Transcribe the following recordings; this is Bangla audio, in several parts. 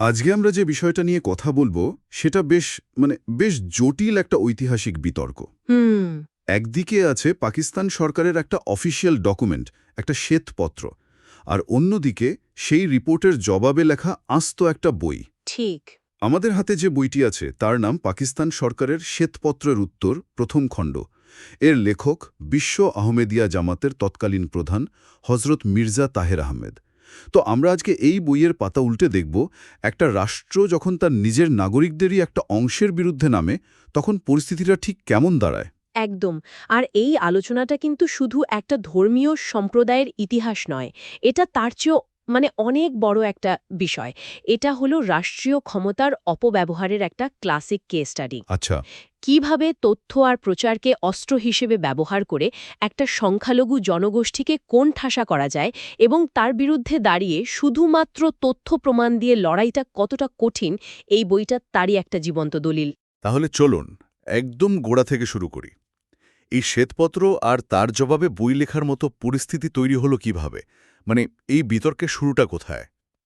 আজকে আমরা যে বিষয়টা নিয়ে কথা বলবো সেটা বেশ জটিল একটা ঐতিহাসিক বিতর্ক। হুম। একদিকে আছে পাকিস্তান সরকারের একটা অফিসিয়াল ডকুমেন্ট, একটা শ্বেতপত্র, আর অন্যদিকে সেই রিপোর্টের জবাবে লেখা আস্ত একটা বই। ঠিক। আমাদের হাতে যে বইটি আছে তার নাম পাকিস্তান সরকারের শ্বেতপত্রের উত্তর প্রথম খণ্ড। এর লেখক বিশ্ব আহমেদিয়া জামাতের তৎকালীন প্রধান হজরত মির্জা তাহের আহমেদ। তো আমরা আজকে এই বইয়ের পাতা উল্টে দেখব একটা রাষ্ট্র যখন তার নিজের নাগরিকদেরই একটা অংশের বিরুদ্ধে নামে তখন পরিস্থিতিটা ঠিক কেমন দাঁড়ায়। একদম। আর এই আলোচনাটা কিন্তু শুধু একটা ধর্মীয় সম্প্রদায়ের ইতিহাস নয়। এটা তার চেয়েও অনেক বড় একটা বিষয়। এটা হলো রাষ্ট্রীয় ক্ষমতার অপব্যবহারের একটা ক্লাসিক কেস স্টাডি। আচ্ছা। কিভাবে তথ্য আর প্রচারকে অস্ত্র হিসেবে ব্যবহার করে একটা সংখ্যালঘু জনগোষ্ঠীকে কোণঠাসা করা যায় এবং তার বিরুদ্ধে দাঁড়িয়ে শুধুমাত্র তথ্য প্রমাণ দিয়ে লড়াইটা কতটা কঠিন, এই বইটা তারই একটা জীবন্ত দলিল। তাহলে চলুন একদম গোড়া থেকে শুরু করি। এই শ্বেতপত্র আর তার জবাবে বই লেখার মতো পরিস্থিতি তৈরি হলো কিভাবে? এই বিতর্কের শুরুটা কোথায়?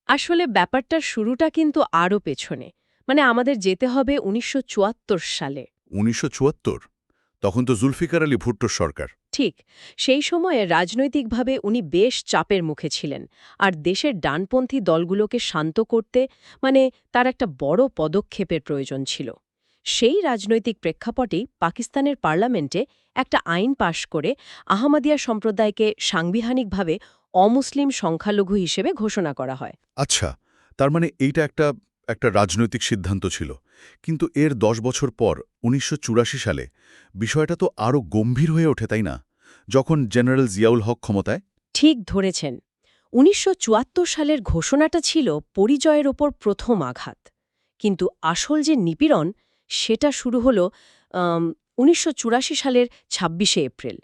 আসলে ব্যাপারটার শুরুটা কিন্তু আরও পেছনে। আমাদের যেতে হবে ১৯৭৪ সালে। ১৯৭৪? তখন তো জুলফিকার আলী ভুট্টোর সরকার। ঠিক। সেই সময়ে রাজনৈতিকভাবে উনি বেশ চাপের মুখে ছিলেন। আর দেশের ডানপন্থী দলগুলোকে শান্ত করতে তার একটা বড় পদক্ষেপের প্রয়োজন ছিল। সেই রাজনৈতিক প্রেক্ষাপটেই পাকিস্তানের পার্লামেন্টে একটা আইন পাশ করে আহমদিয়া সম্প্রদায়কে সাংবিধানিকভাবে অমুসলিম সংখ্যালঘু হিসেবে ঘোষণা করা হয়। আচ্ছা, তার মানে এইটা একটা রাজনৈতিক সিদ্ধান্ত ছিল। কিন্তু এর ১০ বছর পর ১৯৮৪ সালে বিষয়টা তো আরও গম্ভীর হয়ে ওঠে, তাই না? যখন জেনারেল জিয়াউল হক ক্ষমতায়। ঠিক ধরেছেন। ১৯৭৪ সালের ঘোষণাটা ছিল পরিচয়ের ওপর প্রথম আঘাত। কিন্তু আসল যে নিপীড়ন, সেটা শুরু হল ১৯৮৪ সালের ২৬শে এপ্রিল,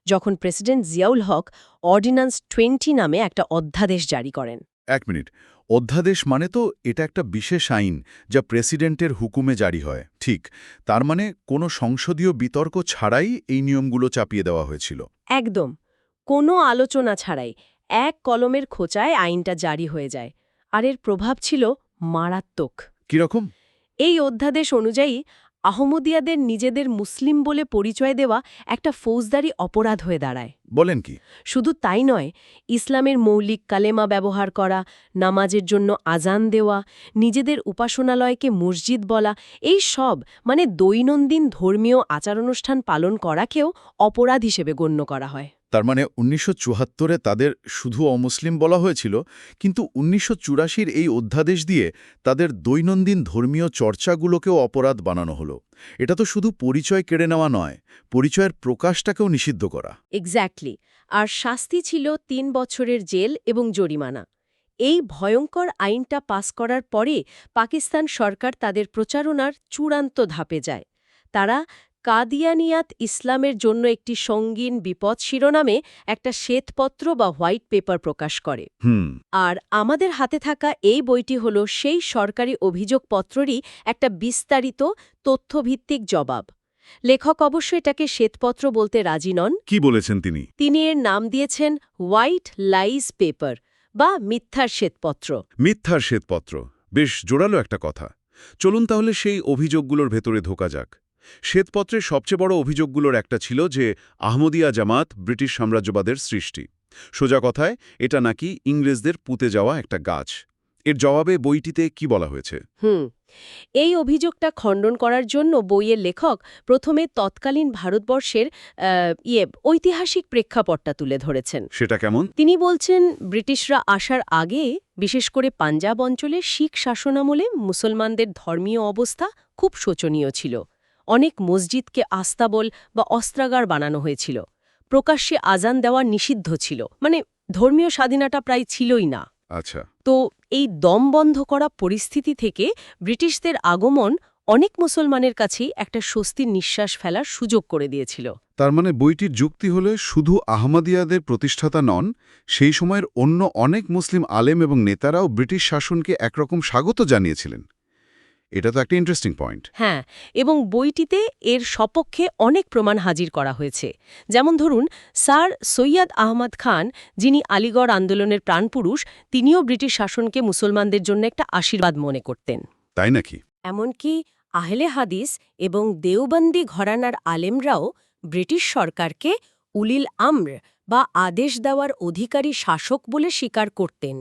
যখন প্রেসিডেন্ট জিয়াউল হক অর্ডিন্যান্স 20 নামে একটা অধ্যাদেশ জারি করেন। ১ মিনিট, অধ্যাদেশ মানে তো এটা একটা বিশেষ আইন যা প্রেসিডেন্টের হুকুমে জারি হয়, ঠিক? তার মানে কোনো সংসদীয় বিতর্ক ছাড়াই এই নিয়মগুলো চাপিয়ে দেওয়া হয়েছিল। একদম। কোনো আলোচনা ছাড়াই এক কলমের খোঁচায় আইনটা জারি হয়ে যায়। আর এর প্রভাব ছিল মারাত্মক। কিরকম? এই অধ্যাদেশ অনুযায়ী আহমদিয়াদের নিজেদের মুসলিম বলে পরিচয় দেওয়া একটা ফৌজদারি অপরাধ হয়ে দাঁড়ায়। বলেন কি? শুধু তাই নয়, ইসলামের মৌলিক কালেমা ব্যবহার করা, নামাজের জন্য আজান দেওয়া, নিজেদের উপাসনালয়কে মসজিদ বলা, এই সব দৈনন্দিন ধর্মীয় আচারানুষ্ঠান পালন করাকেও অপরাধ হিসেবে গণ্য করা হয়। তার মানে ১৯৭৪-এ তাদের শুধু অমুসলিম বলা হয়েছিল, কিন্তু ১৯৮৪-র এই অধ্যাদেশ দিয়ে তাদের দৈনন্দিন ধর্মীয় চর্চাগুলোকেও অপরাধ বানানো হলো। এটা তো শুধু পরিচয় কেড়ে নেওয়া নয়, পরিচয়ের প্রকাশটাকেও নিষিদ্ধ করা। এক্স্যাক্টলি। আর শাস্তি ছিল ৩ বছরের জেল এবং জরিমানা। এই ভয়ঙ্কর আইনটা পাস করার পরে পাকিস্তান সরকার তাদের প্রচারণার চূড়ান্ত ধাপে যায়। তারা কাদিয়ানিয়াত ইসলামের জন্য একটি সঙ্গীন বিপদ শিরোনামে একটা শ্বেতপত্র বা হোয়াইট পেপার প্রকাশ করে। হুম। আর আমাদের হাতে থাকা এই বইটি হল সেই সরকারি অভিযোগপত্ররই একটা বিস্তারিত তথ্যভিত্তিক জবাব। লেখক অবশ্য এটাকে শ্বেতপত্র বলতে রাজি নন। কি বলেছেন তিনি? তিনি এর নাম দিয়েছেন হোয়াইট লাইজ পেপার বা মিথ্যার শ্বেতপত্র। মিথ্যার শ্বেতপত্র, বেশ জোরালো একটা কথা। চলুন তাহলে সেই অভিযোগগুলোর ভেতরে ঢোকা যাক। শ্বেতপত্রের সবচেয়ে বড় অভিযোগগুলোর একটা ছিল যে আহমদিয়া জামাত ব্রিটিশ সাম্রাজ্যবাদের সৃষ্টি। সোজা কথায় এটা নাকি ইংরেজদের পুঁতে যাওয়া একটা গাছ। এর জবাবে বইটিতে কি বলা হয়েছে? এই অভিযোগটা খণ্ডন করার জন্য বইয়ের লেখক প্রথমে তৎকালীন ভারতবর্ষের ঐতিহাসিক প্রেক্ষাপটটা তুলে ধরেছেন। সেটা কেমন? তিনি বলছেন, ব্রিটিশরা আসার আগে বিশেষ করে পাঞ্জাব অঞ্চলে শিখ শাসনামলে মুসলমানদের ধর্মীয় অবস্থা খুব শোচনীয় ছিল। অনেক মসজিদকে আস্তাবল বা অস্ত্রাগার বানানো হয়েছিল। প্রকাশ্যে আজান দেওয়া নিষিদ্ধ ছিল, ধর্মীয় স্বাধীনতা প্রায় ছিলই না। আচ্ছা। তো এই দম বন্ধ করা পরিস্থিতি থেকে ব্রিটিশদের আগমন অনেক মুসলমানের কাছেই একটা স্বস্তির নিঃশ্বাস ফেলার সুযোগ করে দিয়েছিল। তার মানে বইটির যুক্তি হলে শুধু আহমদিয়াদের প্রতিষ্ঠাতা নন, সেই সময়ের অন্য অনেক মুসলিম আলেম এবং নেতারাও ব্রিটিশ শাসনকে একরকম স্বাগত জানিয়েছিলেন। এটা তো একটা ইন্টারেস্টিং পয়েন্ট। হ্যাঁ, এবং বইটিতে এর সপক্ষে অনেক প্রমাণ হাজির করা হয়েছে। যেমন ধরুন, স্যার সৈয়দ আহমদ খান, যিনি আলিগড় আন্দোলনের প্রাণপুরুষ, তিনিও ব্রিটিশ শাসনকে মুসলমানদের জন্য একটা আশীর্বাদ মনে করতেন। তাই নাকি? এমনকি আহলে হাদিস এবং দেওবন্দি ঘরানার আলেমরাও ব্রিটিশ সরকারকে উলিল আমর বা আদেশ দেওয়ার অধিকারী শাসক বলে স্বীকার করতেন।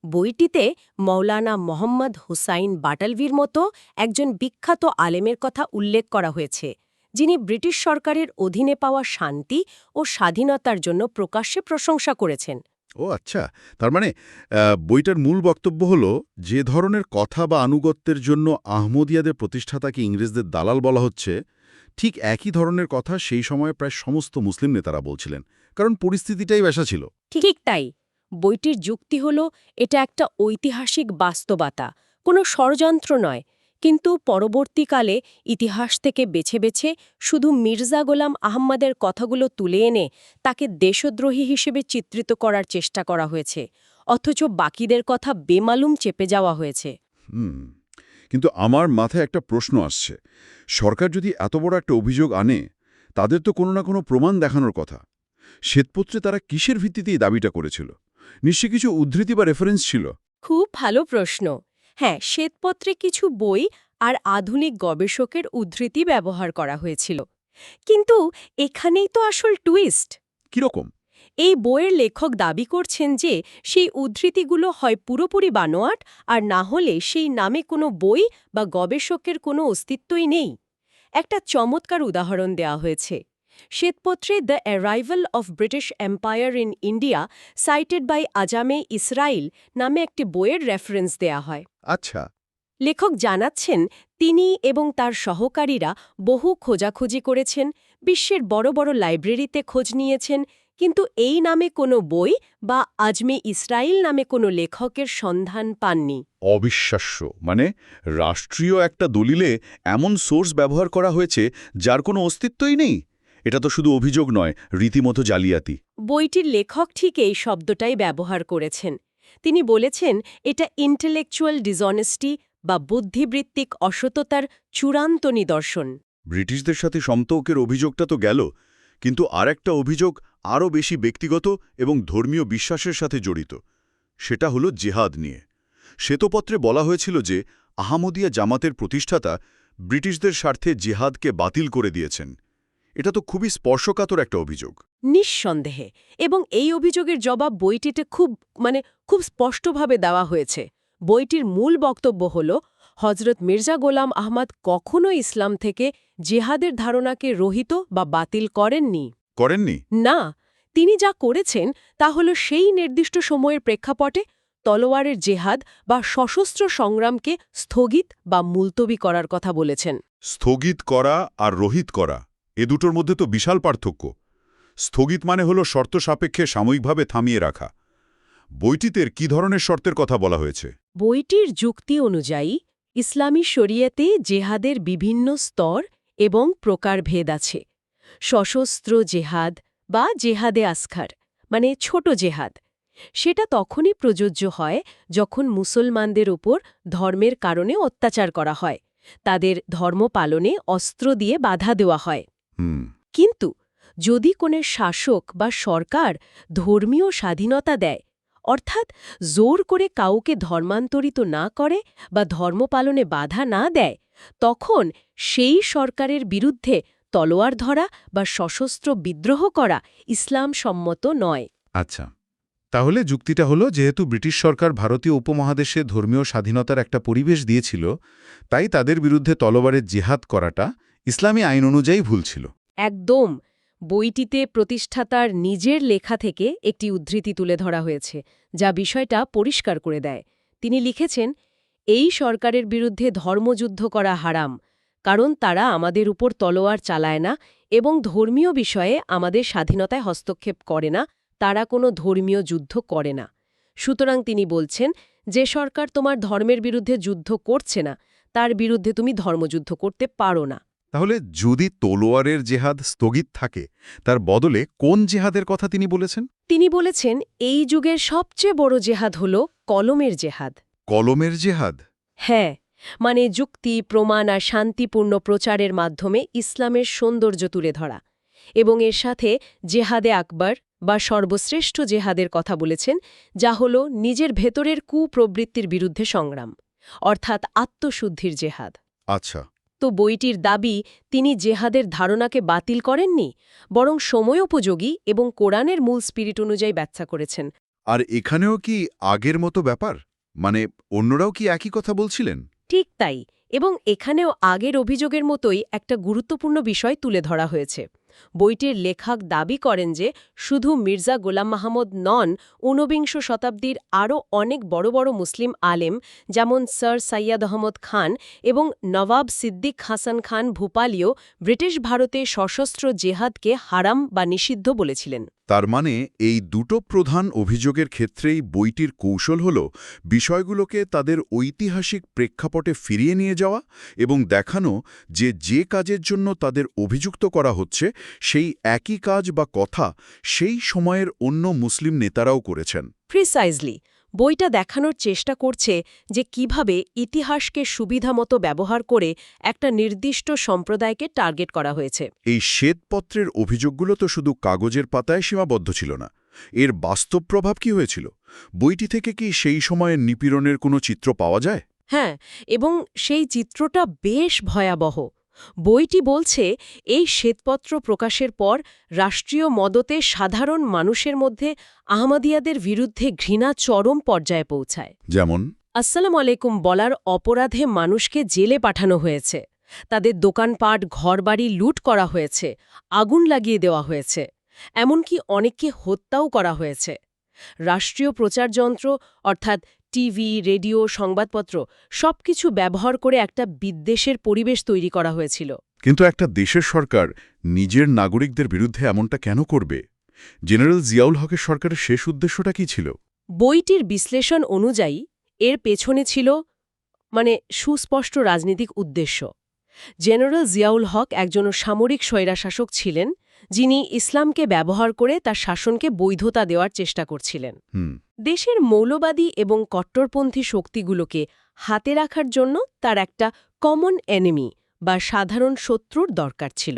বইটিতে মৌলানা মোহাম্মদ হুসাইন বাটালভির মতো একজন বিখ্যাত আলেমের কথা উল্লেখ করা হয়েছে, যিনি ব্রিটিশ সরকারের অধীনে পাওয়া শান্তি ও স্বাধীনতার জন্য প্রকাশ্যে প্রশংসা করেছেন। ও আচ্ছা, তার মানে বইটার মূল বক্তব্য হলো যে ধরনের কথা বা আনুগত্যের জন্য আহমদিয়াদের প্রতিষ্ঠাতাকে ইংরেজদের দালাল বলা হচ্ছে, ঠিক একই ধরনের কথা সেই সময়ে প্রায় সমস্ত মুসলিম নেতারা বলছিলেন, কারণ পরিস্থিতিটাই বেশা ছিল। ঠিক তাই। বইটির যুক্তি হল এটা একটা ঐতিহাসিক বাস্তবতা, কোনো ষড়যন্ত্র নয়। কিন্তু পরবর্তীকালে ইতিহাস থেকে বেছে বেছে শুধু মির্জা গোলাম আহম্মদের কথাগুলো তুলে এনে তাকে দেশদ্রোহী হিসেবে চিত্রিত করার চেষ্টা করা হয়েছে, অথচ বাকিদের কথা বেমালুম চেপে যাওয়া হয়েছে। কিন্তু আমার মাথায় একটা প্রশ্ন আসছে, সরকার যদি এত বড় একটা অভিযোগ আনে, তাদের তো কোনো না কোনো প্রমাণ দেখানোর কথা। শ্বেতপত্রে তারা কিসের ভিত্তিতে এই দাবিটা করেছিল? নিশ্চয়ই কিছু উদ্ধৃতি বা রেফারেন্স ছিল। খুব ভালো প্রশ্ন। হ্যাঁ, শ্বেতপত্রে কিছু বই আর আধুনিক গবেষকের উদ্ধৃতি ব্যবহার করা হয়েছিল। কিন্তু এখানেই তো আসল টুইস্ট। কিরকম? এই বইয়ের লেখক দাবি করছেন যে সেই উদ্ধৃতিগুলো হয় পুরোপুরি বানোয়াট, আর না হলে সেই নামে কোনো বই বা গবেষকের কোনো অস্তিত্বই নেই। একটা চমৎকার উদাহরণ দেওয়া হয়েছে। শ্বেতপত্রে the arrival of British empire in India cited by Azame Israil নামে একটি বইয়ের রেফারেন্স দেয়া হয়। আচ্ছা। লেখক জানাচ্ছেন তিনি এবং তার সহকারীরা বহু খোঁজাখুঁজি করেছেন, বিশ্বের বড় বড় লাইব্রেরিতে খোঁজ নিয়েছেন, কিন্তু এই নামে কোনো বই বা আজমে ইসরাইল নামে কোনো লেখকের সন্ধান পাননি। অবিশ্বাস্য! মানে রাষ্ট্রীয় একটা দলিলে এমন সোর্স ব্যবহার করা হয়েছে যার কোনো অস্তিত্বই নেই। এটা তো শুধু অভিযোগ নয়, রীতিমতো জালিয়াতি। বইটির লেখক ঠিক এই শব্দটাই ব্যবহার করেছেন। তিনি বলেছেন এটা ইন্টেলেকচুয়াল ডিসঅনেস্টি বা বুদ্ধিবৃত্তিক অসততার চূড়ান্ত নিদর্শন। ব্রিটিশদের সাথে সমতৌকের অভিযোগটা তো গেল, কিন্তু আরেকটা অভিযোগ আরও বেশি ব্যক্তিগত এবং ধর্মীয় বিশ্বাসের সাথে জড়িত। সেটা হলো জিহাদ নিয়ে। শ্বেতপত্রে বলা হয়েছিল যে আহমদিয়া জামাতের প্রতিষ্ঠাতা ব্রিটিশদের স্বার্থে জিহাদকে বাতিল করে দিয়েছেন। এটা তো খুবই স্পর্শকাতর একটা অভিযোগ। নিঃসন্দেহে। এবং এই অভিযোগের জবাব বইটিতে খুব স্পষ্টভাবে দেওয়া হয়েছে। বইটির মূল বক্তব্য হল হজরত মির্জা গোলাম আহমদ কখনো ইসলাম থেকে জিহাদের ধারণাকে রহিত বা বাতিল করেননি। করেননি? না, তিনি যা করেছেন তা হল সেই নির্দিষ্ট সময়ের প্রেক্ষাপটে তলোয়ারের জেহাদ বা সশস্ত্র সংগ্রামকে স্থগিত বা মুলতবি করার কথা বলেছেন। স্থগিত করা আর রহিত করা, এ দুটোর মধ্যে তো বিশাল পার্থক্য। স্থগিত মানে হলো শর্ত সাপেক্ষে সাময়িকভাবে থামিয়ে রাখা। বইটিতে কি ধরনের শর্তের কথা বলা হয়েছে? বইটির যুক্তি অনুযায়ী ইসলামী শরিয়তে জেহাদের বিভিন্ন স্তর এবং প্রকারভেদ আছে। সশস্ত্র জেহাদ বা জেহাদে আসখার মানে ছোট জেহাদ, সেটা তখনই প্রযোজ্য হয় যখন মুসলমানদের উপর ধর্মের কারণে অত্যাচার করা হয়, তাদের ধর্ম পালনে অস্ত্র দিয়ে বাধা দেওয়া হয়। কিন্তু যদি কোনো শাসক বা সরকার ধর্মীয় স্বাধীনতা দেয়, অর্থাৎ জোর করে কাউকে ধর্মান্তরিত না করে বা ধর্ম পালনে বাধা না দেয়, তখন সেই সরকারের বিরুদ্ধে তলোয়ার ধরা বা সশস্ত্র বিদ্রোহ করা ইসলাম সম্মত নয়। আচ্ছা, তাহলে যুক্তিটা হলো যেহেতু ব্রিটিশ সরকার ভারতীয় উপমহাদেশে ধর্মীয় স্বাধীনতার একটা পরিবেশ দিয়েছিল, তাই তাদের বিরুদ্ধে তলোয়ারের জিহাদ করাটা ইসলামী আইন অনুযায়ী ভুল ছিল। একদম। বইটিতে প্রতিষ্ঠাতার নিজের লেখা থেকে একটি উদ্ধৃতি তুলে ধরা হয়েছে, যা বিষয়টা পরিষ্কার করে দেয়। তিনি লিখেছেন, এই সরকারের বিরুদ্ধে ধর্মযুদ্ধ করা হারাম, কারণ তারা আমাদের উপর তলোয়ার চালায় না এবং ধর্মীয় বিষয়ে আমাদের স্বাধীনতায় হস্তক্ষেপ করে না, তারা কোনো ধর্মীয় যুদ্ধ করে না। সুতরাং তিনি বলছেন, যে সরকার তোমার ধর্মের বিরুদ্ধে যুদ্ধ করছে না, তার বিরুদ্ধে তুমি ধর্মযুদ্ধ করতে পারো না। তাহলে যদি তলোয়ারের জেহাদ স্থগিত থাকে, তার বদলে কোন জেহাদের কথা তিনি বলেছেন? তিনি বলেছেন, এই যুগের সবচেয়ে বড় জেহাদ হল কলমের জেহাদ। কলমের জেহাদ? হ্যাঁ, মানে যুক্তি, প্রমাণ আর শান্তিপূর্ণ প্রচারের মাধ্যমে ইসলামের সৌন্দর্য তুলে ধরা। এবং এর সাথে জেহাদে আকবর বা সর্বশ্রেষ্ঠ জেহাদের কথা বলেছেন, যা হল নিজের ভেতরের কুপ্রবৃত্তির বিরুদ্ধে সংগ্রাম, অর্থাৎ আত্মশুদ্ধির জেহাদ। আচ্ছা। তো বইটির দাবি তিনি জেহাদের ধারণাকে বাতিল করেননি, বরং সময়োপযোগী এবং কোরআনের মূল স্পিরিট অনুযায়ী ব্যাখ্যা করেছেন। আর এখানেও কি আগের মতো ব্যাপার? মানে অন্যরাও কি একই কথা বলছিলেন? ঠিক তাই, এবং এখানেও আগের অভিযোগের মতোই একটা গুরুত্বপূর্ণ বিষয় তুলে ধরা হয়েছে। বইটির লেখক দাবি করেন যে শুধু মির্জা গোলাম মাহমুদ নন, ঊনবিংশ শতাব্দীর আরও অনেক বড় বড় মুসলিম আলেম যেমন স্যার সৈয়দ আহমদ খান এবং নবাব সিদ্দিক হাসান খান ভূপালীও ব্রিটিশ ভারতে সশস্ত্র জেহাদকে হারাম বা নিষিদ্ধ বলেছিলেন। তার মানে এই দুটো প্রধান অভিযোগের ক্ষেত্রেই বইটির কৌশল হল বিষয়গুলোকে তাদের ঐতিহাসিক প্রেক্ষাপটে ফিরিয়ে নিয়ে যাওয়া এবং দেখানো যে যে কাজের জন্য তাদের অভিযুক্ত করা হচ্ছে সেই একই কাজ বা কথা সেই সময়ের অন্য মুসলিম নেতারাও করেছেন। প্রিসাইজলি, বইটা দেখানোর চেষ্টা করছে যে কিভাবে ইতিহাসকে সুবিধামতো ব্যবহার করে একটা নির্দিষ্ট সম্প্রদায়কে টার্গেট করা হয়েছে। এই শ্বেতপত্রের অভিযোগগুলো তো শুধু কাগজের পাতায় সীমাবদ্ধ ছিল না, এর বাস্তব প্রভাব কি হয়েছিল? বইটি থেকে কি সেই সময়ের নিপীড়নের কোনো চিত্র পাওয়া যায়? হ্যাঁ, এবং সেই চিত্রটা বেশ ভয়াবহ। বইটি বলছে এই শ্বেতপত্র প্রকাশের পর রাষ্ট্রীয় মদতে সাধারণ মানুষের মধ্যে আহমদিয়াদের বিরুদ্ধে ঘৃণা চরম পর্যায়ে পৌঁছায়। যেমন আসসালামু আলাইকুম বলার অপরাধে মানুষকে জেলে পাঠানো হয়েছে, তাদের দোকানপাট ঘরবাড়ি লুট করা হয়েছে, আগুন লাগিয়ে দেওয়া হয়েছে, এমনকি অনেককে হত্যাও করা হয়েছে। রাষ্ট্রীয় প্রচারযন্ত্র অর্থাৎ টিভি, রেডিও, সংবাদপত্র সবকিছু ব্যবহার করে একটা বিদ্বেষের পরিবেশ তৈরি করা হয়েছিল। কিন্তু একটা দেশের সরকার নিজের নাগরিকদের বিরুদ্ধে এমনটা কেন করবে? জেনারেল জিয়াউল হকের সরকারের শেষ উদ্দেশ্যটা কি ছিল? বইটির বিশ্লেষণ অনুযায়ী এর পেছনে ছিল সুস্পষ্ট রাজনৈতিক উদ্দেশ্য। জেনারেল জিয়াউল হক একজন সামরিক স্বৈরাশাসক ছিলেন, যিনি ইসলামকে ব্যবহার করে তার শাসনকে বৈধতা দেওয়ার চেষ্টা করছিলেন। দেশের মৌলবাদী এবং কট্টরপন্থী শক্তিগুলোকে হাতে রাখার জন্য তার একটা কমন এনিমি বা সাধারণ শত্রুর দরকার ছিল।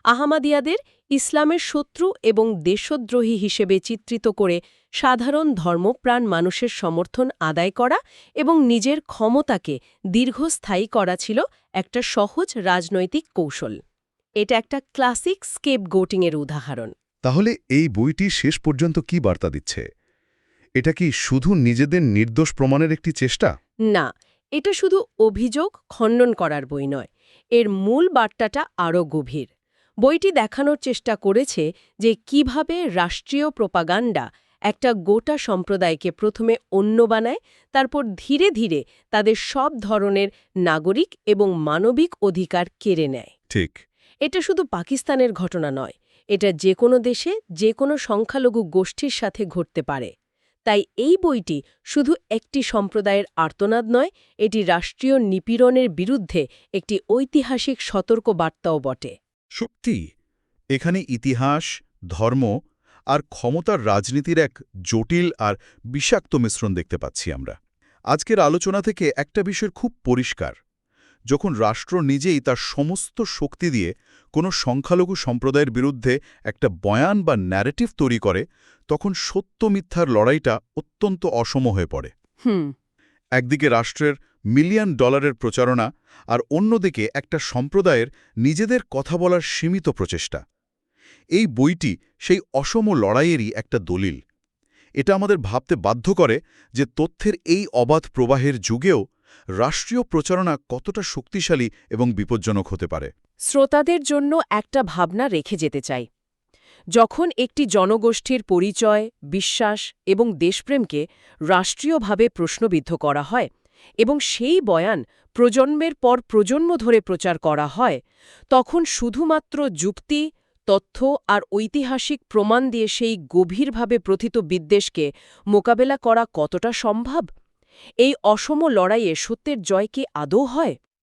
আহমদিয়াদের ইসলামের শত্রু এবং দেশদ্রোহী হিসেবে চিত্রিত করে সাধারণ ধর্মপ্রাণ মানুষের সমর্থন আদায় করা এবং নিজের ক্ষমতাকে দীর্ঘস্থায়ী করা ছিল একটা সহজ রাজনৈতিক কৌশল। এটা একটা ক্লাসিক স্কেপগোটিংয়ের উদাহরণ। তাহলে এই বইটি শেষ পর্যন্ত কি বার্তা দিচ্ছে? এটা কি শুধু নিজেদের নির্দোষ প্রমাণের একটি চেষ্টা? না, এটা শুধু অভিযোগ খণ্ডন করার বই নয়, এর মূল বার্তাটা আরও গভীর। বইটি দেখানোর চেষ্টা করেছে যে কিভাবে রাষ্ট্রীয় প্রোপাগান্ডা একটা গোটা সম্প্রদায়কে প্রথমে অন্য বানায়, তারপর ধীরে ধীরে তাদের সব ধরনের নাগরিক এবং মানবিক অধিকার কেড়ে নেয়। ঠিক। এটা শুধু পাকিস্তানের ঘটনা নয়, এটা যে কোনো দেশে যে কোনো সংখ্যালঘু গোষ্ঠীর সাথে ঘটতে পারে। তাই এই বইটি শুধু একটি সম্প্রদায়ের আর্তনাদ নয়, এটি রাষ্ট্রীয় নিপীড়নের বিরুদ্ধে একটি ঐতিহাসিক সতর্ক বার্তাও বটে। সত্যি, এখানে ইতিহাস, ধর্ম আর ক্ষমতার রাজনীতির এক জটিল আর বিষাক্ত মিশ্রণ দেখতে পাচ্ছি আমরা। আজকের আলোচনা থেকে একটা বিষয় খুব পরিষ্কার: যখন রাষ্ট্র নিজেই তার সমস্ত শক্তি দিয়ে কোনো সংখ্যালঘু সম্প্রদায়ের বিরুদ্ধে একটা বয়ান বা ন্যারেটিভ তৈরি করে, তখন সত্য মিথ্যার লড়াইটা অত্যন্ত অসম হয়ে পড়ে। একদিকে রাষ্ট্রের মিলিয়ন ডলারের প্রচারণা, আর অন্যদিকে একটা সম্প্রদায়ের নিজেদের কথা বলার সীমিত প্রচেষ্টা। এই বইটি সেই অসম লড়াইয়েরই একটা দলিল। এটা আমাদের ভাবতে বাধ্য করে যে তথ্যের এই অবাধ প্রবাহের যুগেও রাষ্ট্রীয় প্রচারণা কতটা শক্তিশালী এবং বিপজ্জনক হতে পারে। শ্রোতাদের জন্য একটা ভাবনা রেখে যেতে চাই। যখন একটি জনগোষ্ঠীর পরিচয়, বিশ্বাস এবং দেশপ্রেমকে রাষ্ট্রীয়ভাবে প্রশ্নবিদ্ধ করা হয় এবং সেই বয়ান প্রজন্মের পর প্রজন্ম ধরে প্রচার করা হয়, তখন শুধুমাত্র যুক্তি, তথ্য আর ঐতিহাসিক প্রমাণ দিয়ে সেই গভীরভাবে প্রথিত বিদ্বেষকে মোকাবেলা করা কতটা সম্ভব? এই অসম লড়াইয়ে সত্যের জয় কি আদৌ হয়?